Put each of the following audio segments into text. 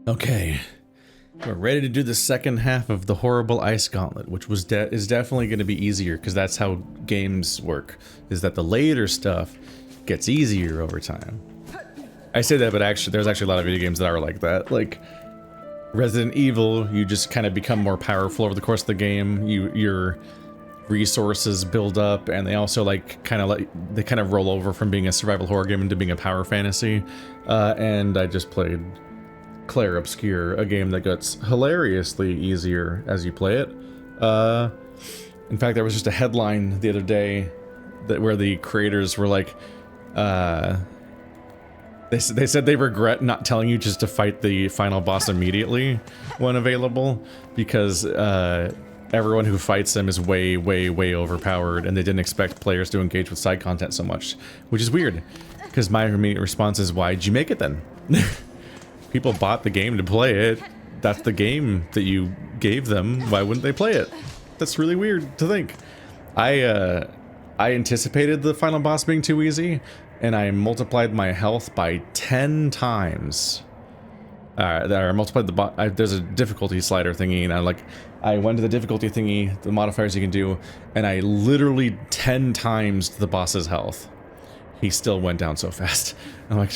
Okay, we're ready to do the second half of the horrible ice gauntlet, which is definitely going to be easier because that's how games work. Is that the later stuff gets easier over time. I say that, but actually, there's actually a lot of video games that are like that. Like Resident Evil, you just kind of become more powerful over the course of the game. Your resources build up, and they also kind of roll over from being a survival horror game into being a power fantasy. And I just played Claire Obscure, a game that gets hilariously easier as you play it. In fact, there was just a headline the other day where the creators were like, they said they regret not telling you just to fight the final boss immediately when available, because everyone who fights them is way, way, way overpowered, and they didn't expect players to engage with side content so much, which is weird, because my immediate response is, why'd you make it then? People bought the game to play it. That's the game that you gave them. Why wouldn't they play it? That's really weird to think. I anticipated the final boss being too easy, and I multiplied my health by 10 times. I multiplied there's a difficulty slider thingy, and I went to the difficulty thingy, the modifiers you can do, and I literally 10 times the boss's health. He still went down so fast. I'm like,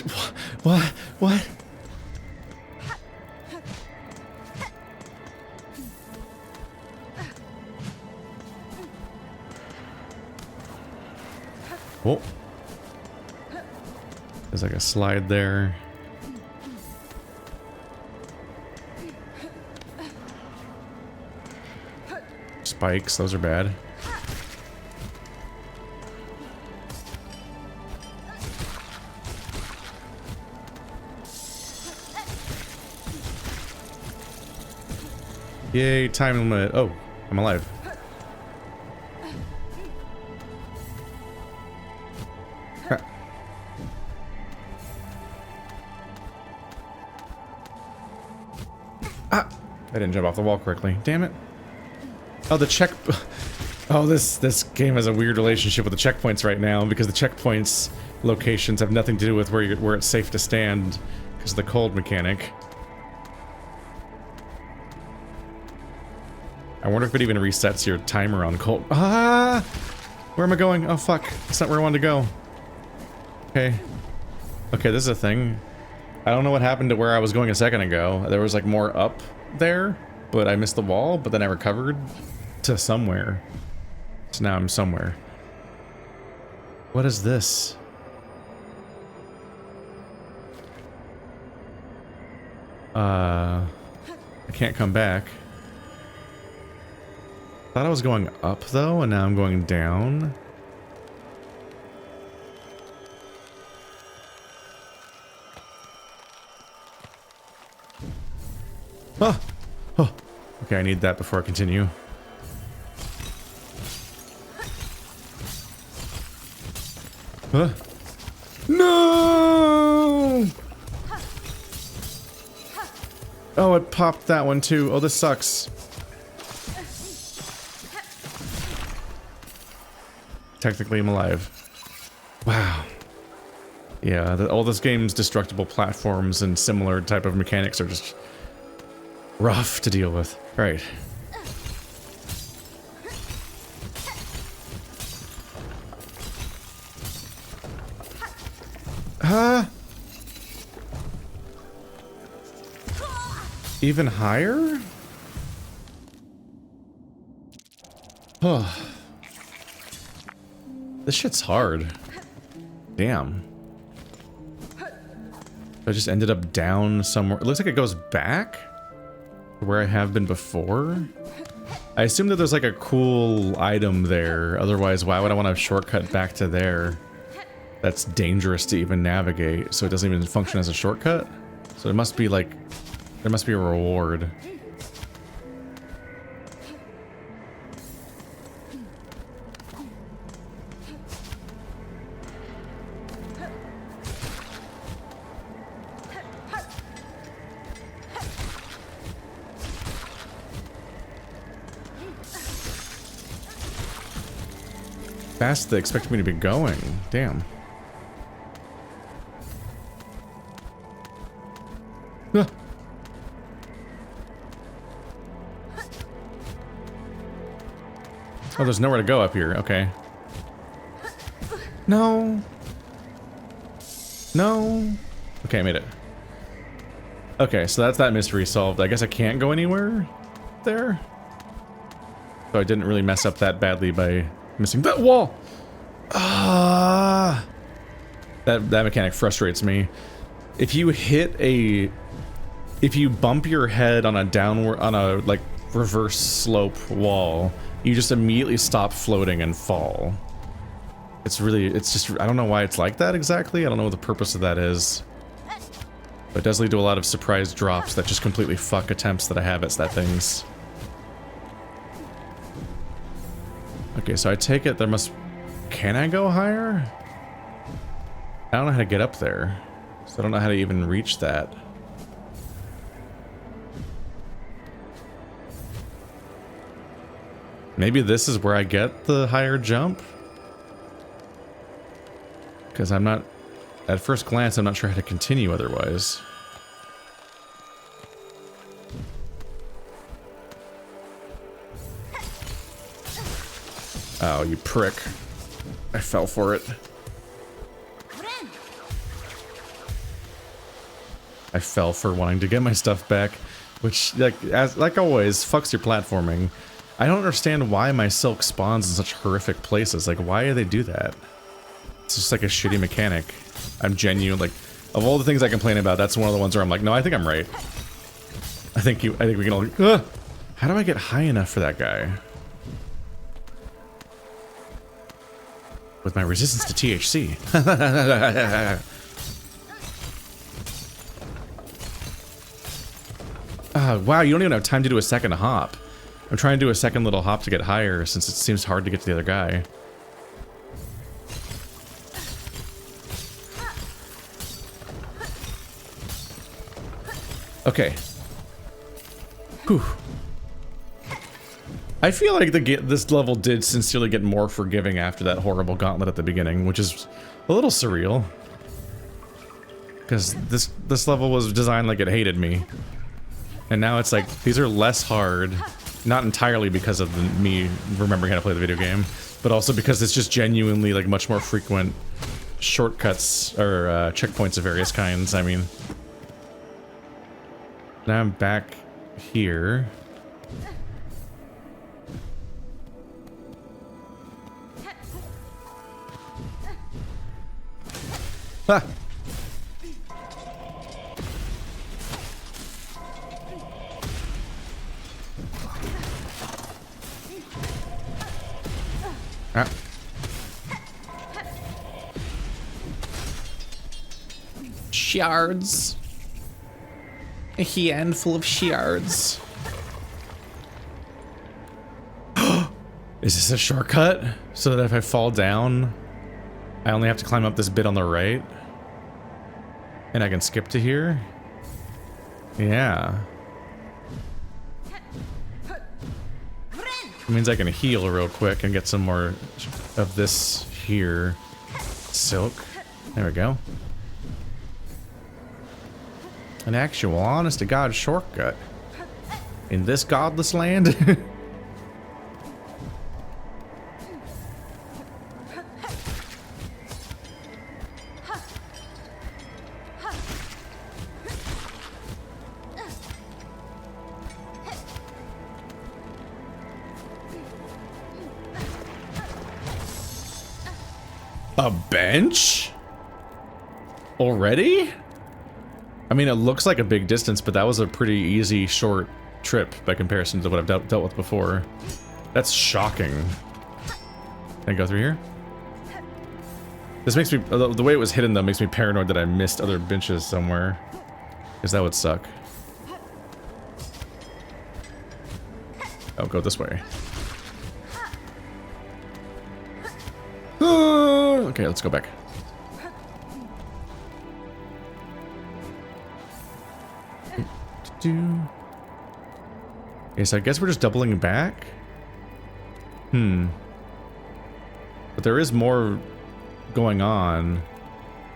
what? Oh. There's like a slide there. Spikes, those are bad. Yay, time limit. Oh, I'm alive. I didn't jump off the wall correctly. Damn it. Oh, Oh, this game has a weird relationship with the checkpoints right now, because the checkpoints locations have nothing to do with where it's safe to stand because of the cold mechanic. I wonder if it even resets your timer on cold. Ah! Where am I going? Oh, fuck. That's not where I wanted to go. Okay. Okay, this is a thing. I don't know what happened to where I was going a second ago. There was like more up there, but I missed the wall, but then I recovered to somewhere. So now I'm somewhere. What is this? I can't come back. Thought I was going up though, and now I'm going down. Oh! Oh! Okay, I need that before I continue. No! Oh, it popped that one too. Oh, this sucks. Technically, I'm alive. Wow. Yeah, all this game's destructible platforms and similar type of mechanics are just rough to deal with. Right. Even higher? Oh. This shit's hard. Damn. I just ended up down somewhere. It looks like it goes back where I have been before. I assume that there's like a cool item there. Otherwise, why would I want to shortcut back to there? That's dangerous to even navigate, so it doesn't even function as a shortcut. So it must be like, there must be a reward. Fast they expect me to be going. Damn. Oh, there's nowhere to go up here. Okay. No. No. Okay, I made it. Okay, so that's that mystery solved. I guess I can't go anywhere there. So I didn't really mess up that badly by missing that wall. Ah. That mechanic frustrates me. If you bump your head on a like reverse slope wall, you just immediately stop floating and fall. It's just, I don't know why it's like that exactly. I don't know what the purpose of that is. But it does lead to a lot of surprise drops that just completely fuck attempts that I have at that things. Okay, so I take it there must... Can I go higher? I don't know how to get up there. So I don't know how to even reach that. Maybe this is where I get the higher jump? Because I'm not... At first glance, I'm not sure how to continue otherwise. Oh, you prick. I fell for it. I fell for wanting to get my stuff back, which, like always, fucks your platforming. I don't understand why my silk spawns in such horrific places. Like, why do they do that? It's just like a shitty mechanic. I'm genuine, like, of all the things I complain about, that's one of the ones where I'm like, no, I think I'm right. I think we can all... How do I get high enough for that guy? With my resistance to THC. Wow, you don't even have time to do a second hop. I'm trying to do a second little hop to get higher since it seems hard to get to the other guy. Okay. Whew. I feel like this level did sincerely get more forgiving after that horrible gauntlet at the beginning, which is a little surreal. Because this level was designed like it hated me. And now it's like, these are less hard. Not entirely because of me remembering how to play the video game, but also because it's just genuinely like much more frequent shortcuts or checkpoints of various kinds. I mean, now I'm back here. Ah! Ah. Shards. A handful of shards. Is this a shortcut? So that if I fall down, I only have to climb up this bit on the right? And I can skip to here? Yeah. It means I can heal real quick and get some more of this here. Silk. There we go. An actual honest-to-God shortcut. In this godless land? A bench? Already? I mean, it looks like a big distance, but that was a pretty easy, short trip by comparison to what I've dealt with before. That's shocking. Can I go through here? This makes me... The way it was hidden, though, makes me paranoid that I missed other benches somewhere. Because that would suck. Oh, go this way. Okay, let's go back. Okay, so I guess we're just doubling back? But there is more going on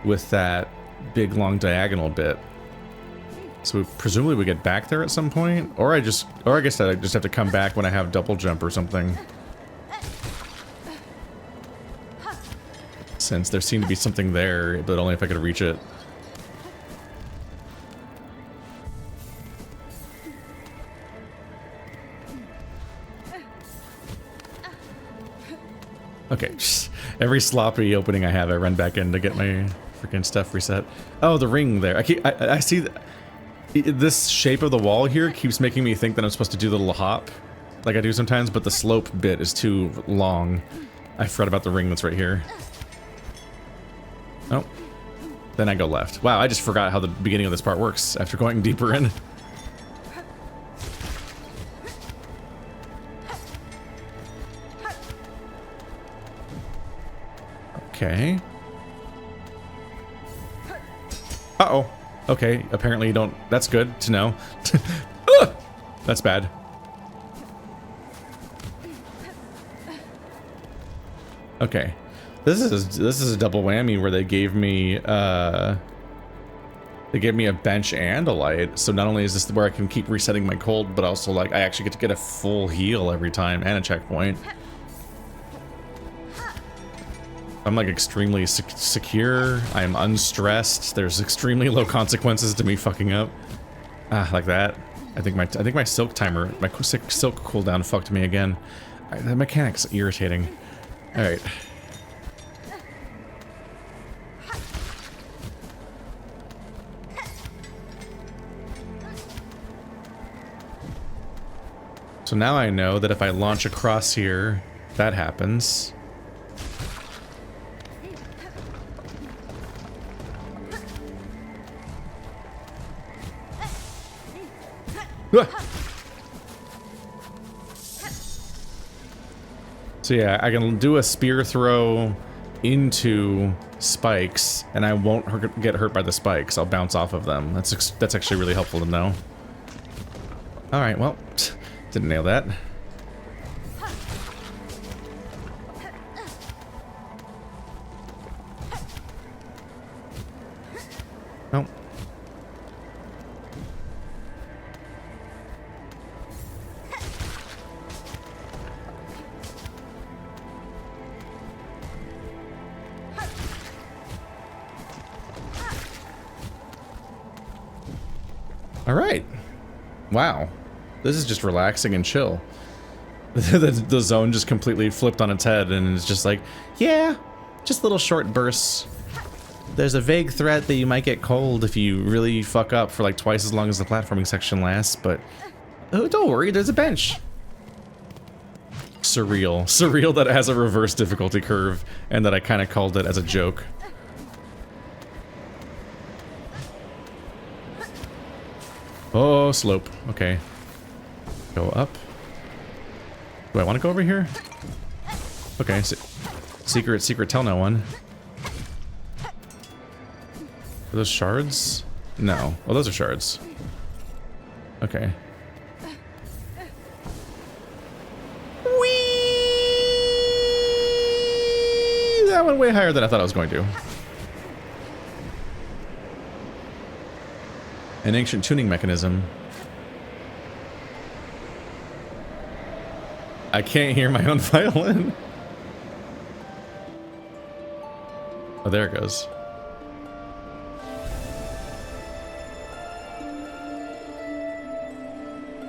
with that big, long diagonal bit. So presumably we get back there at some point? Or I guess I just have to come back when I have double jump or something. distance, there seemed to be something there, but only if I could reach it. Okay, just every sloppy opening I have, I run back in to get my freaking stuff reset. Oh, the ring there. I see this shape of the wall here keeps making me think that I'm supposed to do the little hop, like I do sometimes, but the slope bit is too long. I forgot about the ring that's right here. Oh, then I go left. Wow, I just forgot how the beginning of this part works after going deeper in. Okay. Uh-oh. Okay, apparently you don't... That's good to know. That's bad. Okay. This is a double whammy where they gave me a bench and a light. So not only is this where I can keep resetting my cold, but also like I actually get to get a full heal every time and a checkpoint. I'm like extremely secure. I am unstressed. There's extremely low consequences to me fucking up. Ah, like that. I think my silk timer, my silk cooldown fucked me again. The mechanic's irritating. All right. So now I know that if I launch across here, that happens. So yeah, I can do a spear throw into spikes, and I won't get hurt by the spikes. I'll bounce off of them. That's actually really helpful to know. All right, well, didn't nail that. Oh. All right. Wow. This is just relaxing and chill. The zone just completely flipped on its head and it's just like, yeah, just little short bursts. There's a vague threat that you might get cold if you really fuck up for like twice as long as the platforming section lasts, but oh, don't worry, there's a bench. Surreal. Surreal that it has a reverse difficulty curve and that I kind of called it as a joke. Oh, slope. Okay. Go up. Do I want to go over here? Okay. Secret, tell no one. Are those shards? No. Oh, those are shards. Okay. Whee! That went way higher than I thought I was going to. An ancient tuning mechanism. I can't hear my own violin. Oh, there it goes.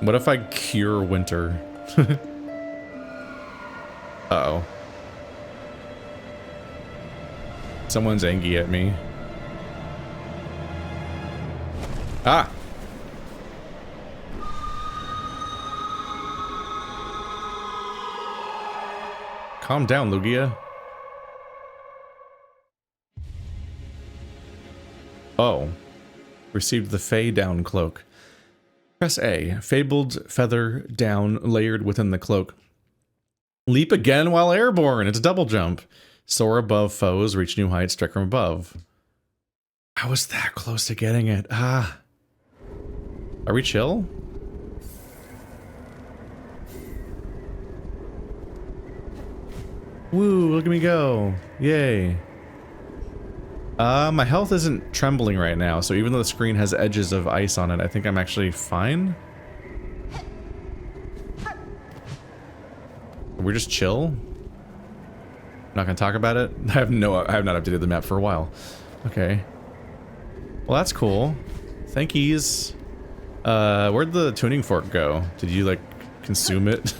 What if I cure winter? Uh-oh. Someone's angry at me. Ah! Calm down, Lugia. Oh. Received the Faydown Cloak. Press A. Fabled feather down layered within the cloak. Leap again while airborne. It's a double jump. Soar above foes. Reach new heights. Strike from above. I was that close to getting it. Ah. Are we chill? Woo, look at me go. Yay. My health isn't trembling right now, so even though the screen has edges of ice on it, I think I'm actually fine. We're just chill? Not gonna talk about it? I have not updated the map for a while. Okay. Well, that's cool. Thank yous. Where'd the tuning fork go? Did you, like, consume it?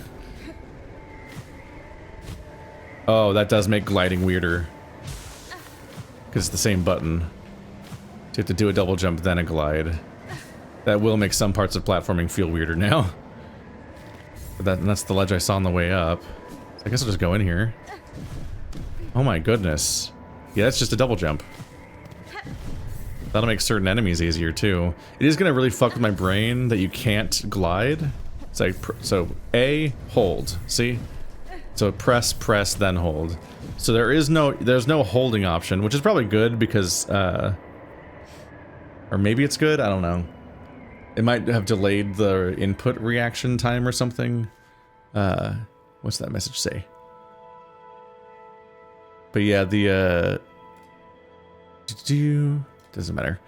Oh, that does make gliding weirder. Because it's the same button. So you have to do a double jump, then a glide. That will make some parts of platforming feel weirder now. But that's the ledge I saw on the way up. So I guess I'll just go in here. Oh my goodness. Yeah, that's just a double jump. That'll make certain enemies easier too. It is gonna really fuck with my brain that you can't glide. It's like, so A, hold, see? So press, then hold. So there's no holding option, which is probably good because, or maybe it's good, I don't know. It might have delayed the input reaction time or something. What's that message say? But yeah, the, doesn't matter.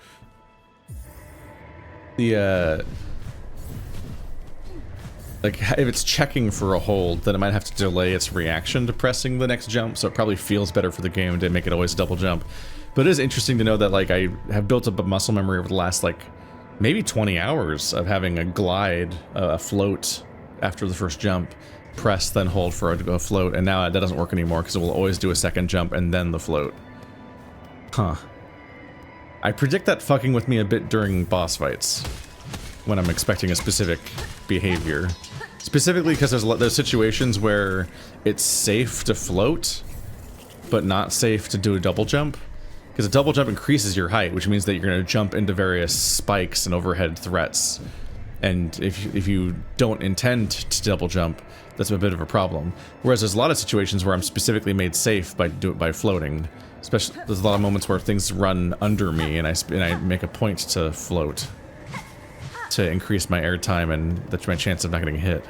The, like, if it's checking for a hold, then it might have to delay its reaction to pressing the next jump, so it probably feels better for the game to make it always double jump. But it is interesting to know that, like, I have built up a muscle memory over the last, like, maybe 20 hours of having a glide, a float after the first jump, press, then hold for a float, and now that doesn't work anymore because it will always do a second jump and then the float. Huh. I predict that fucking with me a bit during boss fights, when I'm expecting a specific behavior. Specifically because there's situations where it's safe to float, but not safe to do a double jump. Because a double jump increases your height, which means that you're going to jump into various spikes and overhead threats. And if you don't intend to double jump, that's a bit of a problem. Whereas there's a lot of situations where I'm specifically made safe by floating. Especially, there's a lot of moments where things run under me, and I make a point to float to increase my air time and that's my chance of not getting hit.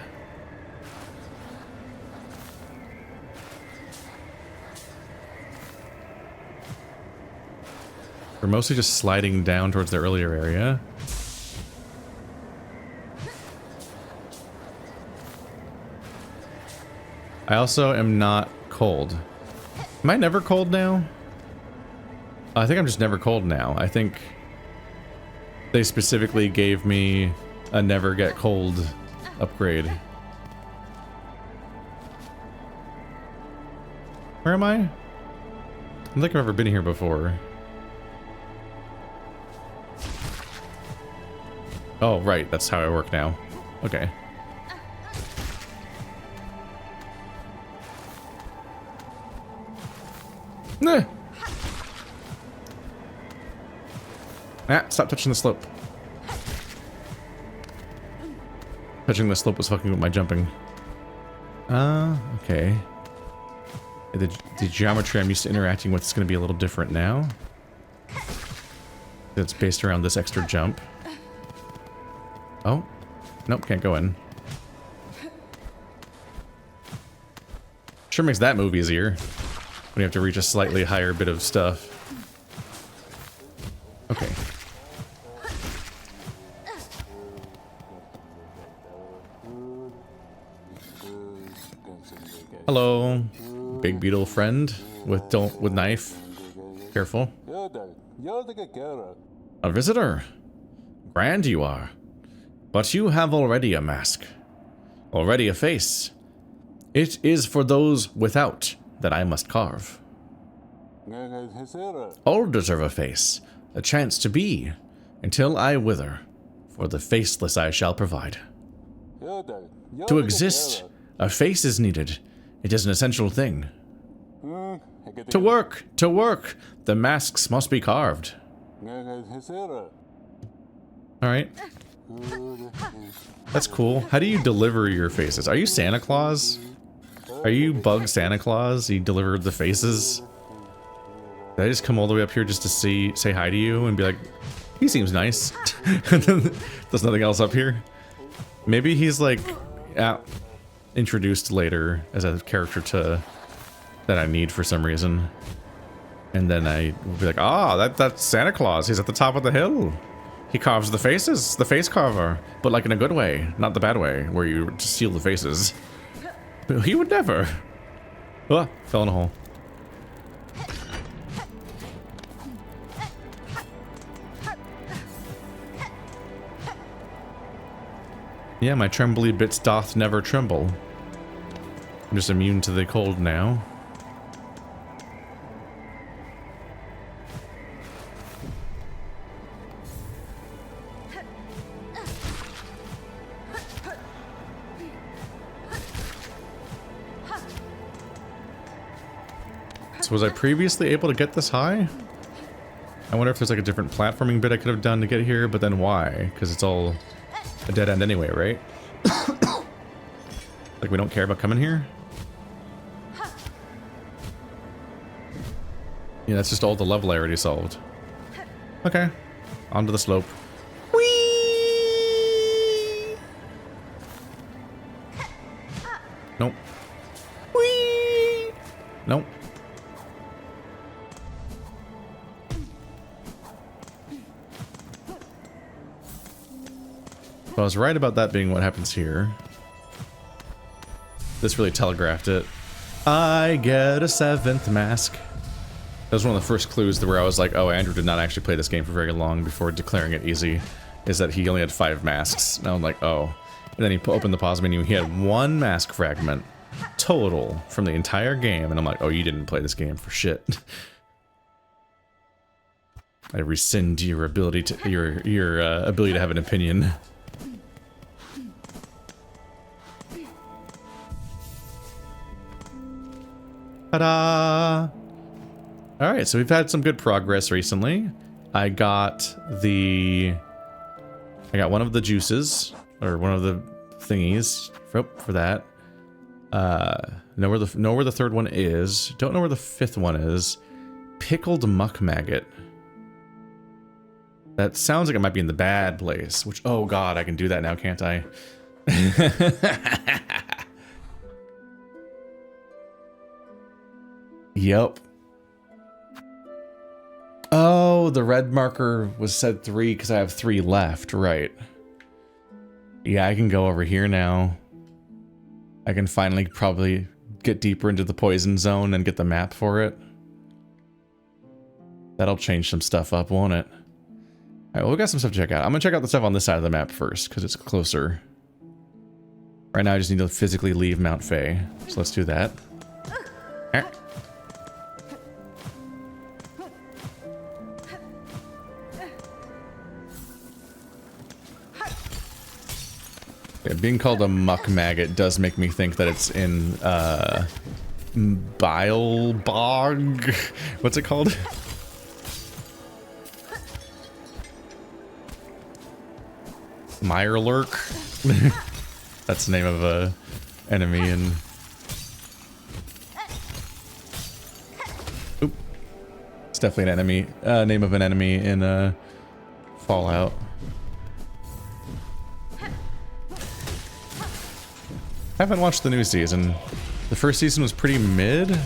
We're mostly just sliding down towards the earlier area. I also am not cold. Am I never cold now? I think I'm just never cold now. I think they specifically gave me a never get cold upgrade. Where am I? I don't think I've ever been here before. Oh, right. That's how I work now. Okay. Nah. Ah, stop touching the slope. Touching the slope was fucking with my jumping. Okay. The geometry I'm used to interacting with is going to be a little different now. It's based around this extra jump. Oh. Nope, can't go in. Sure makes that move easier when you have to reach a slightly higher bit of stuff. Okay. Hello, big beetle friend with knife. Careful. A visitor. Grand you are. But you have already a mask. Already a face. It is for those without that I must carve. All deserve a face, a chance to be, until I wither. For the faceless I shall provide. To exist, a face is needed. It is an essential thing. To work, the masks must be carved. Alright. That's cool. How do you deliver your faces? Are you Santa Claus? Are you Bug Santa Claus? You delivered the faces? Did I just come all the way up here just to say hi to you and be like, he seems nice? And then there's nothing else up here? Maybe he's like introduced later as a character that I need for some reason. And then I will be like, that's Santa Claus. He's at the top of the hill. He carves the faces, the face carver, but like in a good way, not the bad way, where you just steal the faces. But he would never. Oh, fell in a hole. Yeah, my trembly bits doth never tremble. I'm just immune to the cold now. So was I previously able to get this high? I wonder if there's like a different platforming bit I could have done to get here, but then why? Because it's all a dead end anyway, right? Like we don't care about coming here? Yeah, that's just all the level I already solved. Okay, onto the slope. Whee! Nope. Whee! Nope. I was right about that being what happens here. This really telegraphed it. I get a 7th mask. That was one of the first clues where I was like, oh, Andrew did not actually play this game for very long before declaring it easy. Is that he only had 5 masks. And I'm like, oh. And then he opened the pause menu, he had 1 mask fragment total from the entire game. And I'm like, oh, you didn't play this game for shit. I rescind your ability to your ability to have an opinion. Ta-da! Alright, so we've had some good progress recently. I got one of the juices, or one of the thingies for that. Know where the 3rd one is. Don't know where the 5th one is. Pickled muck maggot. That sounds like it might be in the bad place, which, oh god, I can do that now, can't I? Yep. Oh, the red marker was said 3 because I have 3 left, right. Yeah, I can go over here now. I can finally probably get deeper into the poison zone and get the map for it. That'll change some stuff up, won't it? Alright, well, we got some stuff to check out. I'm gonna check out the stuff on this side of the map first, because it's closer. Right now I just need to physically leave Mount Fay, so let's do that. Alright. Yeah, being called a muck maggot does make me think that it's in, Bilebog? What's it called? Mirelurk? That's the name of a enemy in... Oop. It's definitely an enemy, name of an enemy in, Fallout. I haven't watched the new season. The first season was pretty mid.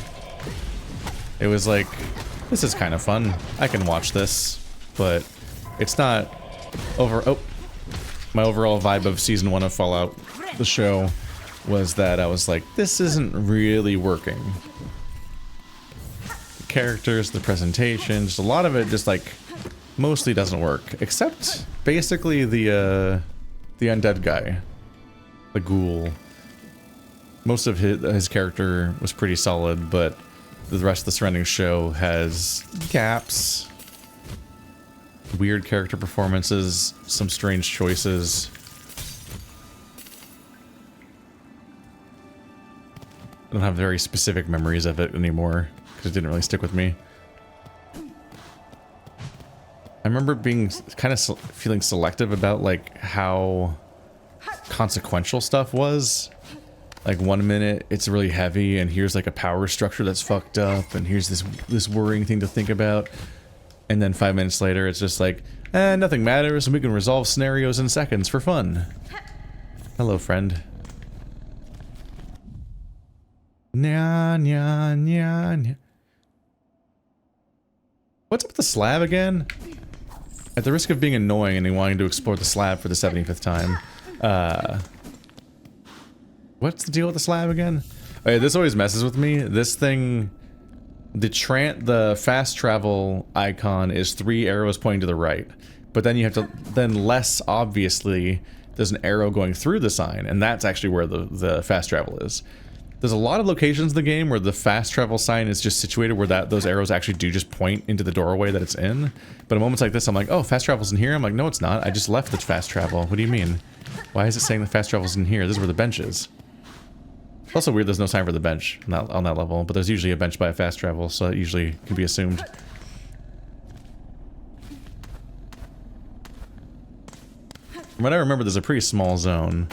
It was like, this is kind of fun. I can watch this, but it's not my overall vibe of season 1 of Fallout, the show, was that I was like, this isn't really working. The characters, the presentation, just a lot of it just like mostly doesn't work, except basically the undead guy, the ghoul. Most of his character was pretty solid, but the rest of the surrounding show has gaps, weird character performances, some strange choices. I don't have very specific memories of it anymore, because it didn't really stick with me. I remember being kind of feeling selective about like how consequential stuff was. Like 1 minute it's really heavy and here's like a power structure that's fucked up and here's this worrying thing to think about, and then 5 minutes later it's just like, nothing matters and we can resolve scenarios in seconds for fun. Hello, friend. Nya, nya, nya, nya. What's up with the slab again? At the risk of being annoying and wanting to explore the slab for the 75th time, what's the deal with the slab again? Okay, this always messes with me. This thing, the fast travel icon is 3 arrows pointing to the right, but then you have to, then less obviously, there's an arrow going through the sign, and that's actually where the fast travel is. There's a lot of locations in the game where the fast travel sign is just situated where those arrows actually do just point into the doorway that it's in. But at moments like this, I'm like, oh, fast travel's in here? I'm like, no, it's not. I just left the fast travel. What do you mean? Why is it saying the fast travel's in here? This is where the bench is. It's also weird there's no sign for the bench on that level, but there's usually a bench by a fast travel, so that usually can be assumed. From what I remember, there's a pretty small zone.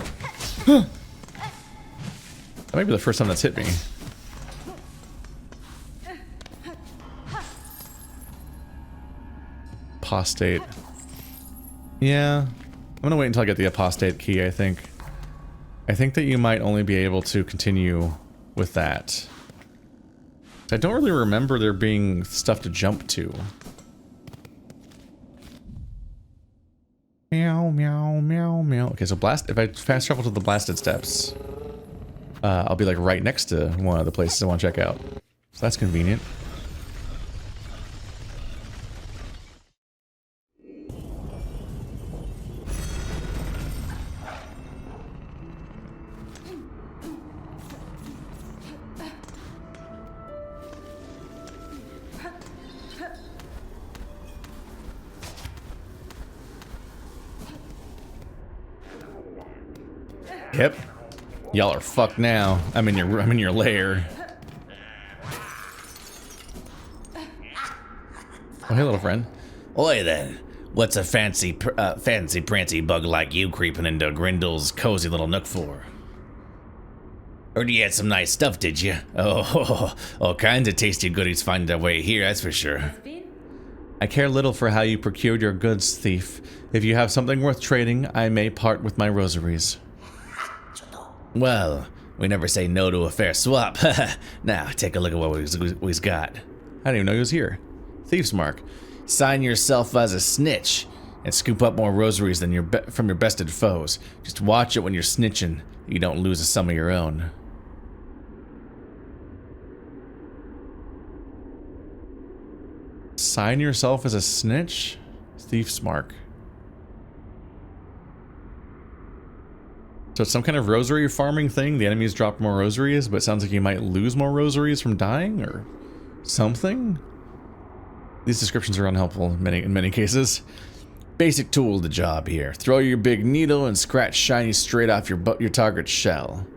That might be the first time that's hit me. Apostate. Yeah. I'm gonna wait until I get the apostate key, I think. I think that you might only be able to continue with that. I don't really remember there being stuff to jump to. Meow, meow, meow, meow. Okay, so if I fast travel to the blasted steps, I'll be like right next to one of the places I want to check out. So that's convenient. Yep. Y'all are fucked now. I'm in your lair. Oh, hey, little friend. Oi then. What's a fancy prancy bug like you creeping into Grindel's cozy little nook for? Heard you had some nice stuff, did you? Oh, all kinds of tasty goodies find their way here, that's for sure. I care little for how you procured your goods, thief. If you have something worth trading, I may part with my rosaries. Well, we never say no to a fair swap. Now, take a look at what we've got. I didn't even know he was here. Thief's mark. Sign yourself as a snitch and scoop up more rosaries than from your bested foes. Just watch it when you're snitching. You don't lose a sum of your own. Sign yourself as a snitch? Thief's mark. So it's some kind of rosary farming thing. The enemies drop more rosaries, but it sounds like you might lose more rosaries from dying or something. These descriptions are unhelpful in many cases. Basic tool of the job here. Throw your big needle and scratch shiny straight off your target's shell.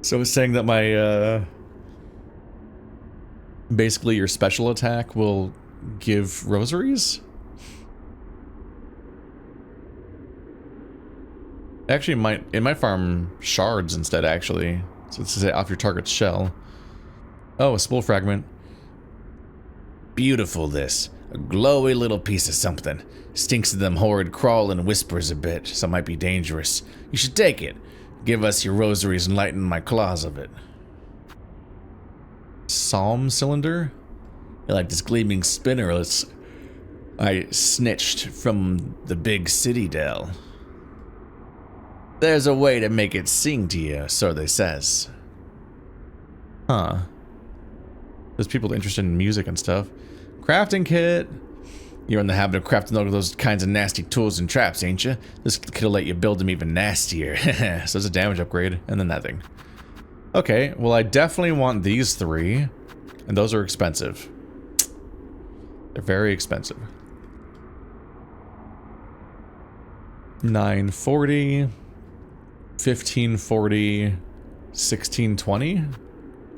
So it's saying that my basically your special attack will give rosaries? Actually, it might farm shards instead, actually. So it's off your target's shell. Oh, a spool fragment. Beautiful, this. A glowy little piece of something. Stinks of them horrid crawling whispers a bit, so it might be dangerous. You should take it. Give us your rosaries and lighten my claws of it. Psalm cylinder? You like this gleaming spinner I snitched from the big citadel. There's a way to make it sing to you, so they says. Huh. There's people interested in music and stuff. Crafting kit. You're in the habit of crafting all of those kinds of nasty tools and traps, ain't you? This kit'll let you build them even nastier. So it's a damage upgrade, and then that thing. Okay, well I definitely want these three, and those are expensive. They're very expensive. 940, 1540, 1620,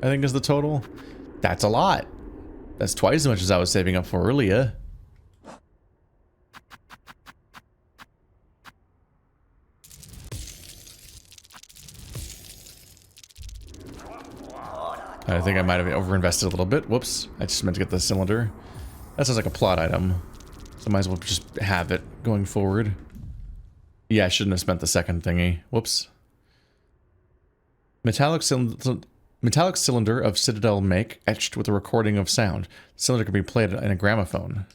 I think is the total. That's a lot. That's twice as much as I was saving up for earlier. I think I might have overinvested a little bit. Whoops. I just meant to get the cylinder. That sounds like a plot item. So I might as well just have it going forward. Yeah, I shouldn't have spent the second thingy. Whoops. Metallic cylinder of Citadel make, etched with a recording of sound. The cylinder can be played in a gramophone.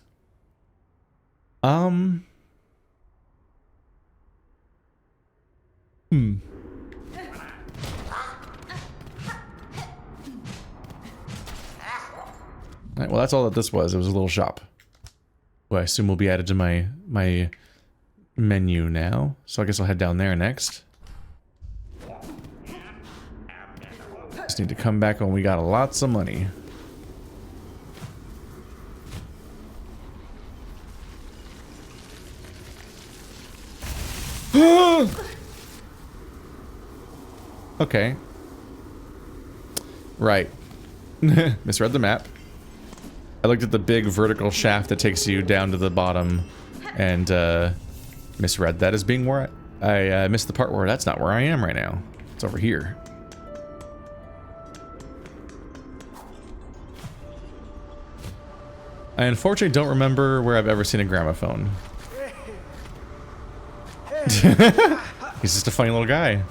Alright, well that's all that this was. It was a little shop. Who I assume will be added to my menu now. So I guess I'll head down there next. Just need to come back when we got lots of money. Okay. Right. Misread the map. I looked at the big vertical shaft that takes you down to the bottom and misread that as being where I missed the part where that's not where I am right now. It's over here. I unfortunately don't remember where I've ever seen a gramophone. He's just a funny little guy.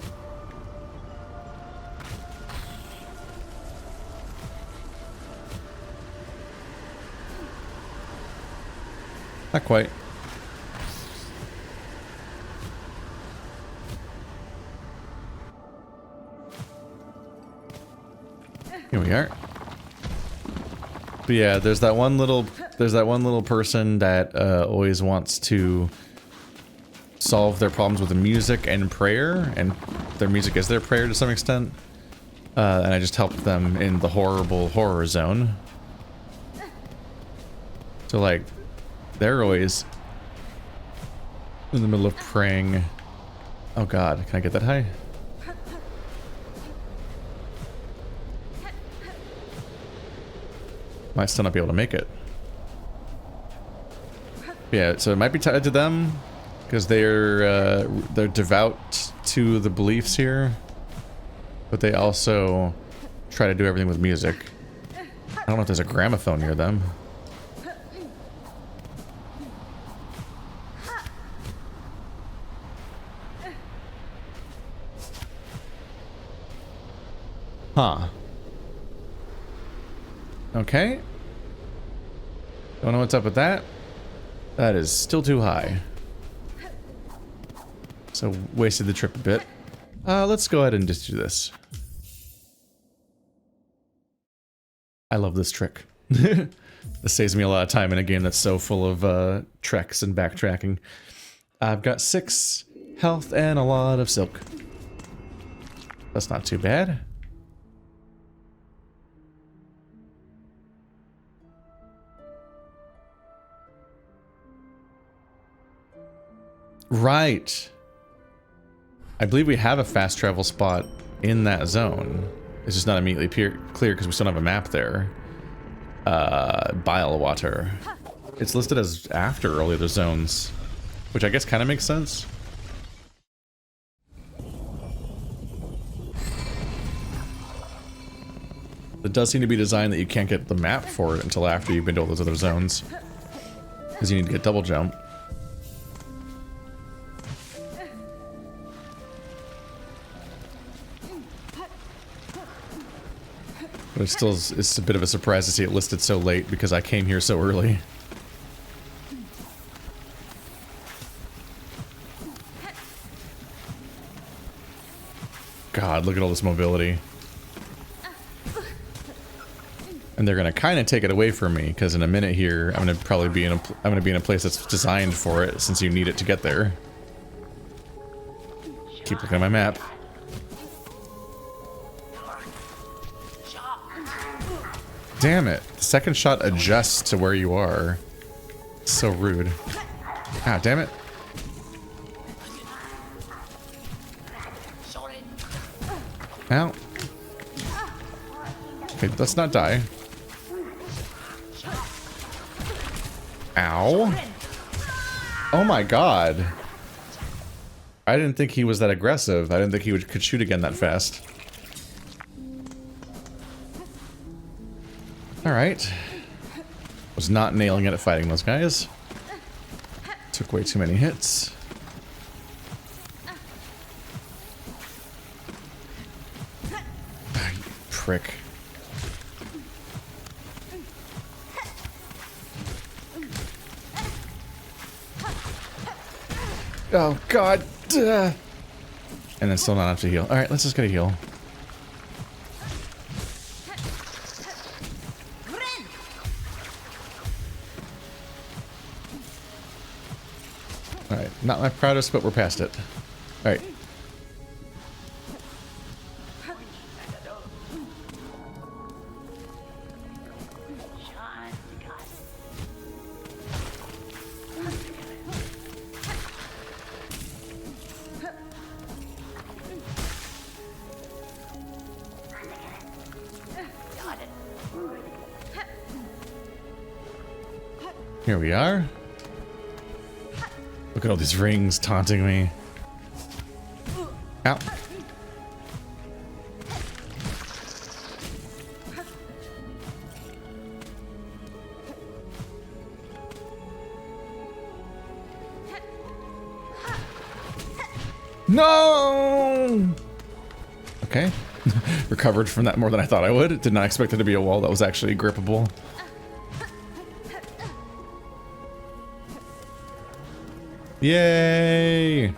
Not quite. Here we are. But yeah, there's that one little person that always wants to solve their problems with the music and prayer, and their music is their prayer to some extent. And I just helped them in the horrible horror zone. So like, they're always in the middle of praying. Oh god, can I get that high? Might still not be able to make it. Yeah, so it might be tied to them because they're devout to the beliefs here, but they also try to do everything with music. I don't know if there's a gramophone near them. Huh. Okay. Don't know what's up with that. That is still too high. So wasted the trip a bit. Let's go ahead and just do this. I love this trick. This saves me a lot of time in a game that's so full of treks and backtracking. I've got 6 health and a lot of silk. That's not too bad. Right. I believe we have a fast travel spot in that zone. It's just not immediately clear because we still don't have a map there. Bilewater. It's listed as after early other zones, which I guess kind of makes sense. It does seem to be designed that you can't get the map for it until after you've been to all those other zones, because you need to get double jump. But it still is, it's a bit of a surprise to see it listed so late because I came here so early. God, look at all this mobility. And they're gonna kind of take it away from me because in a minute here, I'm gonna probably be in a place that's designed for it since you need it to get there. Keep looking at my map. Damn it. The second shot adjusts to where you are. So rude. Ah, damn it. Ow. Okay, let's not die. Ow. Oh my god. I didn't think he was that aggressive. I didn't think he could shoot again that fast. Alright. Was not nailing it at fighting those guys. Took way too many hits. Ah, you prick. Oh god. Duh. And then still not enough to heal. Alright, let's just get a heal. Not my proudest, but we're past it. Alright. Here we are. Look at all these rings taunting me. Ow. No! Okay. Recovered from that more than I thought I would. Did not expect it to be a wall that was actually grippable. Yay!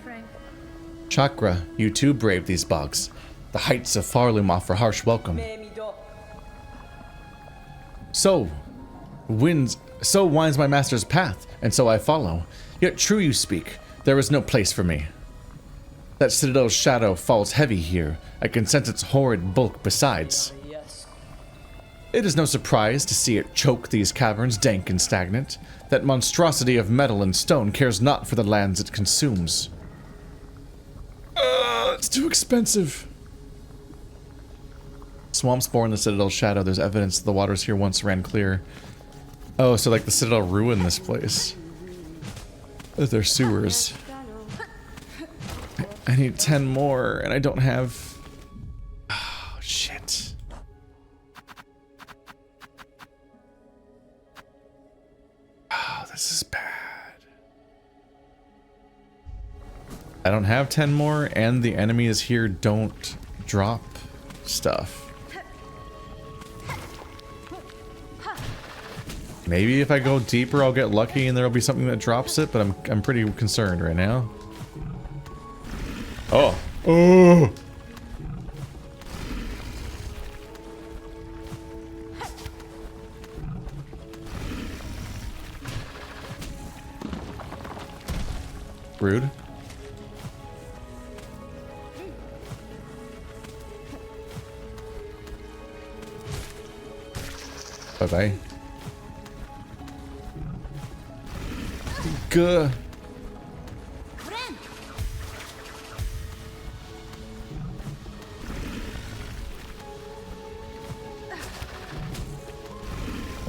Chakra, you too braved these bogs. The heights of Pharloom offer harsh welcome. So winds my master's path, and so I follow. Yet true you speak, there is no place for me. That citadel's shadow falls heavy here. I can sense its horrid bulk besides. It is no surprise to see it choke these caverns dank and stagnant. That monstrosity of metal and stone cares not for the lands it consumes. It's too expensive. Swamps born the citadel's shadow. There's evidence the waters here once ran clear. Oh, so like the citadel ruined this place. They're sewers. I need 10 more, and I don't have... Oh, shit. Oh, this is bad. I don't have 10 more, and the enemies here don't drop stuff. Maybe if I go deeper, I'll get lucky and there'll be something that drops it, but I'm pretty concerned right now. Oh. Oh. Rude. Bye-bye. Gah.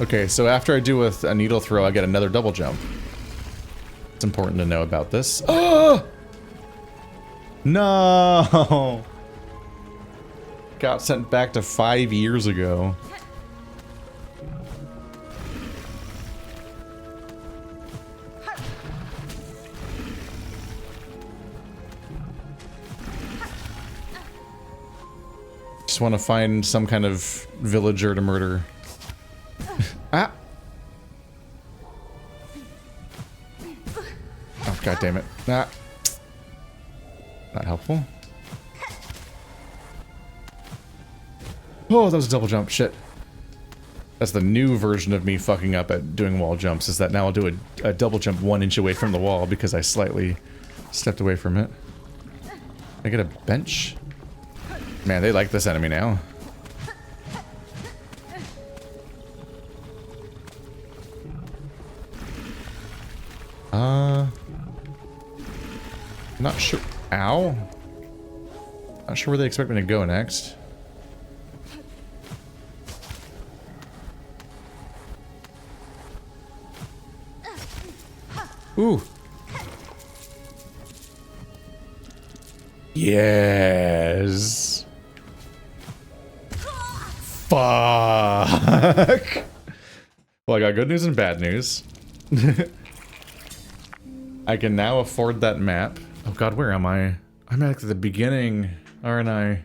Okay, so after I do a needle throw, I get another double jump. It's important to know about this. Oh! No! Got sent back to 5 years ago. Just want to find some kind of villager to murder. Ah! Oh, god damn it. Ah. Not helpful. Oh, that was a double jump. Shit. That's the new version of me fucking up at doing wall jumps, is that now I'll do a double jump 1 inch away from the wall because I slightly stepped away from it. I get a bench? Man, they like this enemy now. Not sure. Ow. Not sure where they expect me to go next. Ooh. Yes. Fuck. Well, I got good news and bad news. I can now afford that map. Oh god, where am I? I'm at the beginning, aren't I?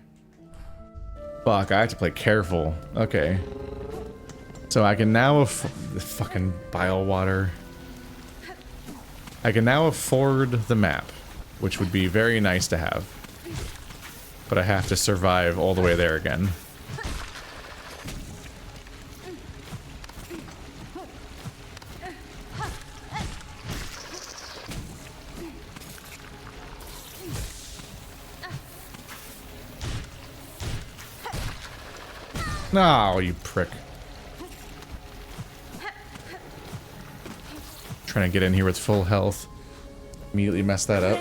Fuck, I have to play careful. Okay. So I can now afford the fucking bilewater. I can now afford the map, which would be very nice to have. But I have to survive all the way there again. Oh, you prick. Trying to get in here with full health. Immediately messed that up.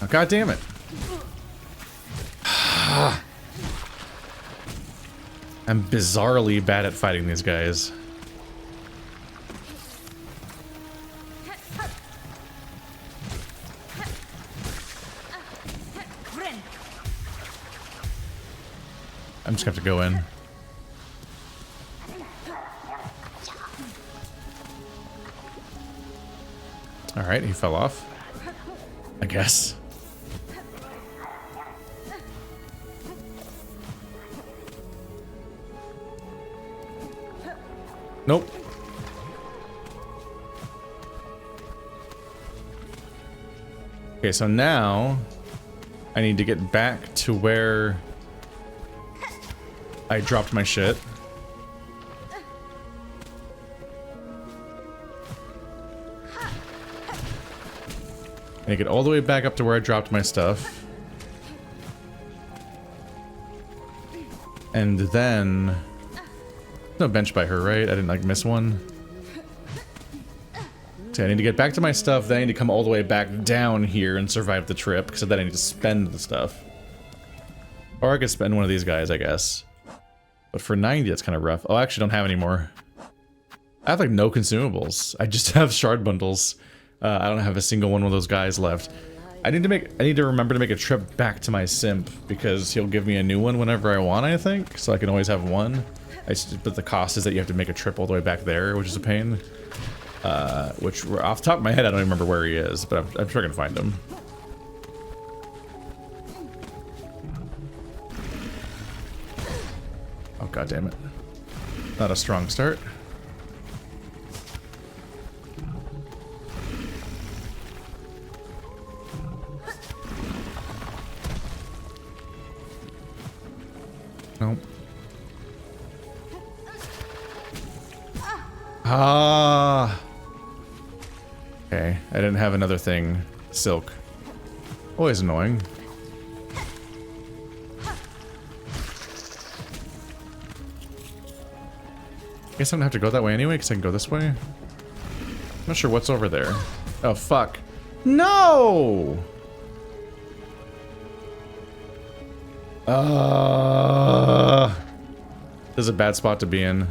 Oh, God damn it. I'm bizarrely bad at fighting these guys. I'm just gonna have to go in. Alright, he fell off. I guess. Nope. Okay, so now I need to get back to where I dropped my shit. And I get all the way back up to where I dropped my stuff. And then... no bench by her, right? I didn't, like, miss one. So I need to get back to my stuff, then I need to come all the way back down here and survive the trip, because then I need to spend the stuff. Or I could spend one of these guys, I guess. But for 90, that's kind of rough. Oh, I actually don't have any more. I have, like, no consumables. I just have shard bundles. I don't have a single one of those guys left. I need to remember to make a trip back to my simp, because he'll give me a new one whenever I want, I think. So I can always have one. But the cost is that you have to make a trip all the way back there, which is a pain. Which, off the top of my head, I don't even remember where he is, but I'm sure I can find him. Oh, god damn it. Not a strong start. Nope. Ah. Okay, I didn't have another thing. Silk. Always annoying. Guess I'm gonna have to go that way anyway, because I can go this way. I'm not sure what's over there. Oh, fuck. No! This is a bad spot to be in.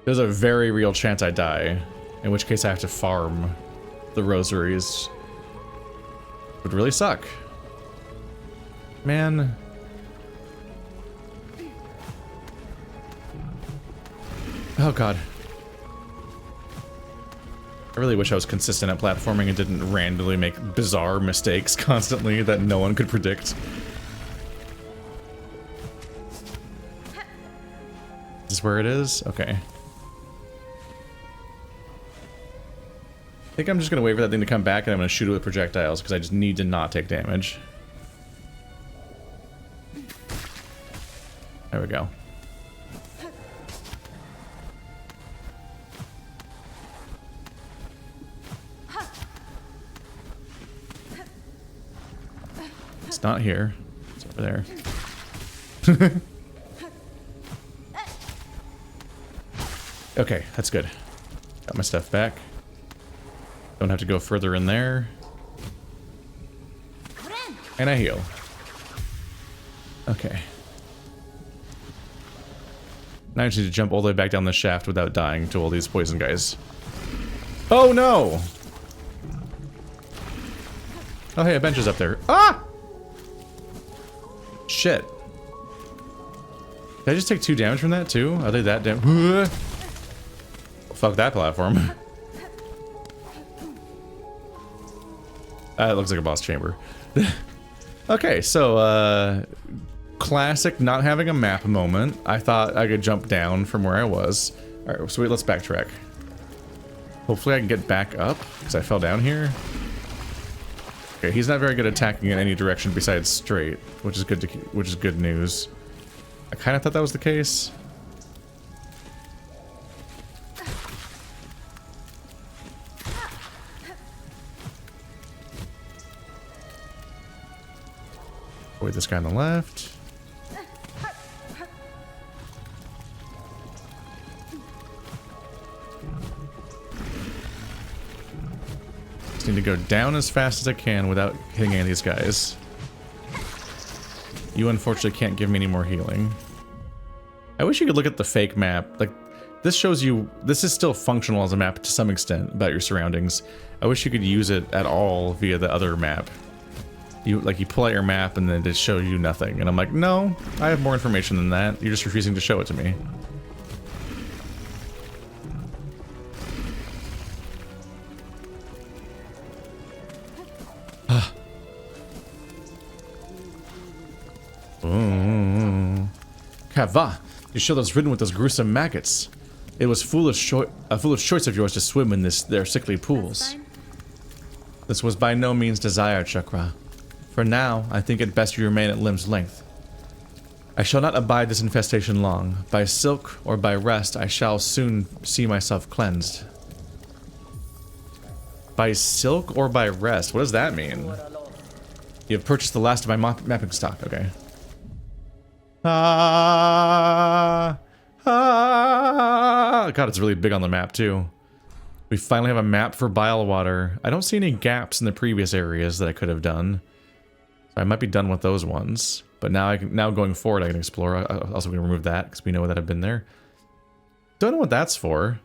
There's a very real chance I die, in which case I have to farm the rosaries. Would really suck. Man. Oh god. I really wish I was consistent at platforming and didn't randomly make bizarre mistakes constantly that no one could predict. Is this where it is? Okay. I think I'm just gonna wait for that thing to come back and I'm gonna shoot it with projectiles because I just need to not take damage. There we go. It's not here. It's over there. Okay, that's good. Got my stuff back. Don't have to go further in there. And I heal. Okay. Now I just need to jump all the way back down the shaft without dying to all these poison guys. Oh no! Oh hey, a bench is up there. Ah! Shit. Did I just take 2 damage from that too? Are they that damn? Fuck that platform. It looks like a boss chamber. Okay, so classic not having a map moment. I thought I could jump down from where I was. Alright, sweet, let's backtrack. Hopefully I can get back up, because I fell down here. Okay, he's not very good at attacking in any direction besides straight, which is good news. I kind of thought that was the case. Avoid this guy on the left. Just need to go down as fast as I can without hitting any of these guys. You unfortunately can't give me any more healing. I wish you could look at the fake map. Like, this shows you, this is still functional as a map to some extent about your surroundings. I wish you could use it at all via the other map. You pull out your map and then it shows you nothing. And I'm like, no, I have more information than that. You're just refusing to show it to me. Kava, you show those ridden with those gruesome maggots. It was a foolish choice of yours to swim in their sickly pools. This was by no means desired, Chakra. For now, I think it best you remain at limb's length. I shall not abide this infestation long. By silk or by rest, I shall soon see myself cleansed. By silk or by rest? What does that mean? You have purchased the last of my mapping stock. Okay. God, it's really big on the map too. We finally have a map for bilewater. I don't see any gaps in the previous areas that I could have done. So I might be done with those ones. But now going forward I can explore. I also going to remove that because we know that I've been there. Don't know what that's for.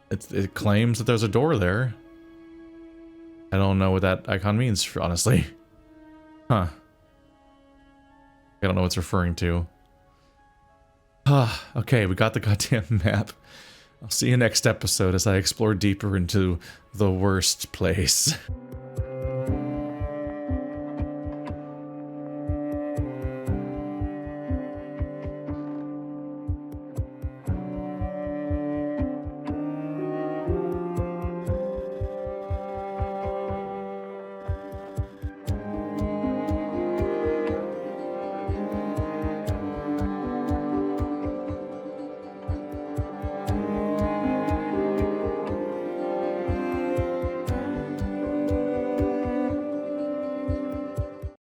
It claims that there's a door there. I don't know what that icon means, honestly. Huh. I don't know what it's referring to. Okay, we got the goddamn map. I'll see you next episode as I explore deeper into the worst place.